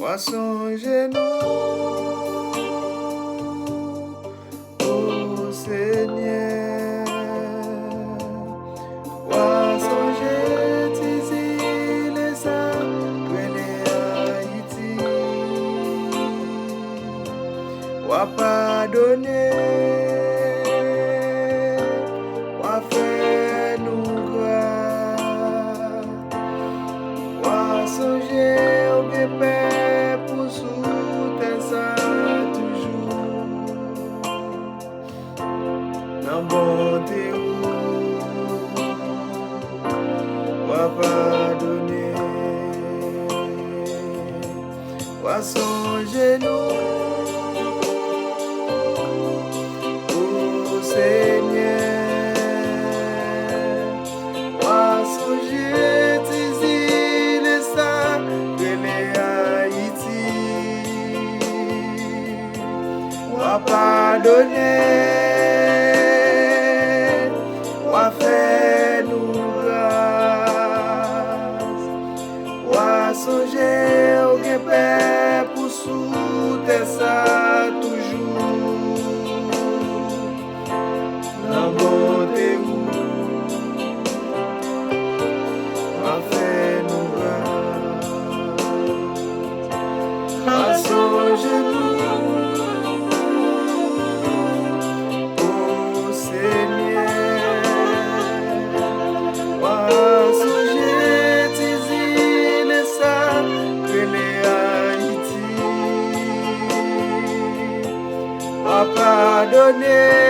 à son genou, ô Seigneur, à son les Haïti, à pardonner, à faire nous grâce, à songer au pépé pour soutenir ça toujours, dans bonté à pardonner, à songer nous. Seigneur, à songer tes îles, ça, de Haïti, à pardonner, à faire nous grâce, à songer au Québec pour soutenir ça toujours. Pardonner.